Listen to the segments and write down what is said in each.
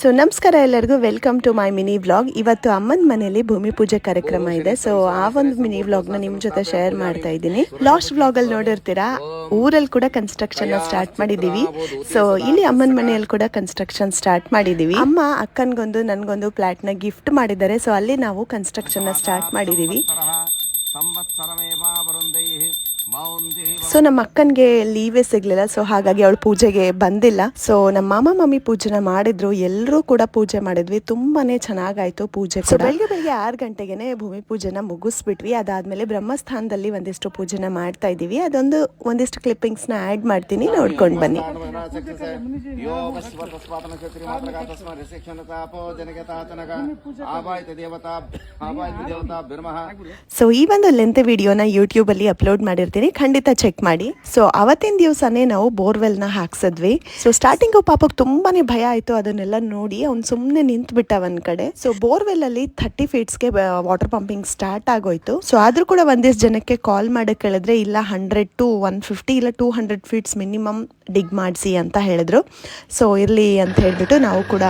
So ನಮಸ್ಕಾರ ಎಲ್ಲರಿಗೂ, welcome to my mini vlog. ಇವತ್ತು ಅಮ್ಮನ ಮನೆಯಲ್ಲಿ ಭೂಮಿ ಪೂಜೆ ಕಾರ್ಯಕ್ರಮ ಇದೆ. ಸೊ ಆ ಒಂದು ಮಿನಿ ವ್ಲಾಗ್ನ ನಿಮ್ಮ ಜೊತೆ ಶೇರ್ ಮಾಡ್ತಾ ಇದ್ದೀನಿ. ಲಾಸ್ಟ್ ವ್ಲಾಗಲ್ಲಿ ನೋಡಿರ್ತೀರಾ, ಊರಲ್ಲಿ ಕೂಡ ಕನ್ಸ್ಟ್ರಕ್ಷನ್ ಸ್ಟಾರ್ಟ್ ಮಾಡಿದ್ದೀವಿ. ಸೊ ಇಲ್ಲಿ ಅಮ್ಮನ ಮನೆಯಲ್ಲಿ ಕೂಡ ಕನ್ಸ್ಟ್ರಕ್ಷನ್ ಸ್ಟಾರ್ಟ್ ಮಾಡಿದ್ದೀವಿ. ಅಮ್ಮ ಅಕ್ಕನಿಗೊಂದು ನನಗೊಂದು ಫ್ಲಾಟ್ನ ಗಿಫ್ಟ್ ಮಾಡಿದ್ದಾರೆ. ಸೊ ಅಲ್ಲಿ ನಾವು ಕನ್ಸ್ಟ್ರಕ್ಷನ್ ಸ್ಟಾರ್ಟ್ ಮಾಡಿದ್ದೀವಿ. ಸೊ ನಮ್ಮ ಅಕ್ಕನಿಗೆ ಲೀವೇ ಸಿಗ್ಲಿಲ್ಲ, ಸೊ ಹಾಗಾಗಿ ಅವಳು ಪೂಜೆಗೆ ಬಂದಿಲ್ಲ. ಸೊ ನಮ್ಮ ಮಾಮ ಮಮ್ಮಿ ಪೂಜೆನ ಮಾಡಿದ್ರು, ಎಲ್ಲರೂ ಕೂಡ ಪೂಜೆ ಮಾಡಿದ್ವಿ. ತುಂಬಾನೇ ಚೆನ್ನಾಗಾಯ್ತು ಪೂಜೆ. ಸೊ ಬೆಳಿಗ್ಗೆ 6 ಗಂಟೆಗೆನೆ ಭೂಮಿ ಪೂಜೆನ ಮುಗಿಸ್ಬಿಟ್ವಿ. ಅದಾದ್ಮೇಲೆ ಬ್ರಹ್ಮಸ್ಥಾನದಲ್ಲಿ ಒಂದಿಷ್ಟು ಪೂಜೆನ ಮಾಡ್ತಾ ಇದೀವಿ. ಒಂದಿಷ್ಟು ಕ್ಲಿಪ್ಪಿಂಗ್ಸ್ ನ ಆಡ್ ಮಾಡ್ತೀನಿ, ನೋಡ್ಕೊಂಡು ಬನ್ನಿ. ಸೊ ಈ ಒಂದು ಲೆಂತ್ ವಿಡಿಯೋನ ಯೂಟ್ಯೂಬ್ ಅಲ್ಲಿ ಅಪ್ಲೋಡ್ ಮಾಡಿರ್ತೀನಿ, ಖಂಡಿತ ಚೆಕ್ ಮಾಡಿ. ಸೊ ಅವತ್ತಿನ ದಿವಸನೇ ನಾವು ಬೋರ್ವೆಲ್ ನ ಹಾಕ್ಸಿದ್ವಿ. ಸೊ ಸ್ಟಾರ್ಟಿಂಗ್ ಪಾಪಕ್ಕೆ ತುಂಬಾನೇ ಭಯ ಆಯ್ತು. ಅದನ್ನೆಲ್ಲ ನೋಡಿ ಅವ್ನು ಸುಮ್ನೆ ನಿಂತ್ ಬಿಟ್ಟ ಒಂದ್ ಕಡೆ. ಸೊ ಬೋರ್ವೆಲ್ ಅಲ್ಲಿ 30 ಫೀಟ್ಸ್ಗೆ ವಾಟರ್ ಪಂಪಿಂಗ್ ಸ್ಟಾರ್ಟ್ ಆಗೋಯ್ತು. ಸೊ ಆದ್ರೂ ಕೂಡ ಒಂದಿಷ್ಟು ಜನಕ್ಕೆ ಕಾಲ್ ಮಾಡಕ್ ಹೇಳಿದ್ರೆ, ಇಲ್ಲ 100 to 150 ಇಲ್ಲ 200 ಫೀಟ್ಸ್ ಮಿನಿಮಮ್ ಡಿಗ್ ಮಾಡಿಸಿ ಅಂತ ಹೇಳಿದ್ರು. ಸೊ ಇರ್ಲಿ ಅಂತ ಹೇಳ್ಬಿಟ್ಟು ನಾವು ಕೂಡ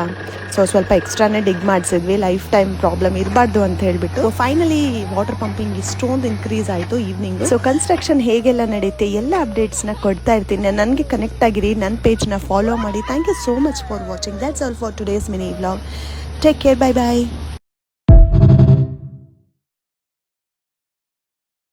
ಸ್ವಲ್ಪ ಎಕ್ಸ್ಟ್ರಾನೇ ಡಿಗ್ ಮಾಡಿಸಿದ್ವಿ. ಲೈಫ್ ಟೈಮ್ ಪ್ರಾಬ್ಲಮ್ ಇರಬಾರ್ದು ಅಂತ ಹೇಳ್ಬಿಟ್ಟು. ಫೈನಲಿ ವಾಟರ್ ಪಂಪಿಂಗ್ ಇಷ್ಟೊಂದು ಇನ್ಕ್ರೀಸ್ ಆಯಿತು ಈವ್ನಿಂಗ್. ಸೊ ಕನ್ಸ್ಟ್ರಕ್ಷನ್ ಹೇಗೆಲ್ಲ ನಡೆಯುತ್ತೆ ಎಲ್ಲ ಅಪ್ಡೇಟ್ಸ್ನ ಕೊಡ್ತಾ ಇರ್ತೀನಿ. ನನಗೆ ಕನೆಕ್ಟ್ ಆಗಿರಿ, ನನ್ನ ಪೇಜ್ನ ಫಾಲೋ ಮಾಡಿ. Thank you so much for watching. That's all for today's mini vlog. Take care, bye bye.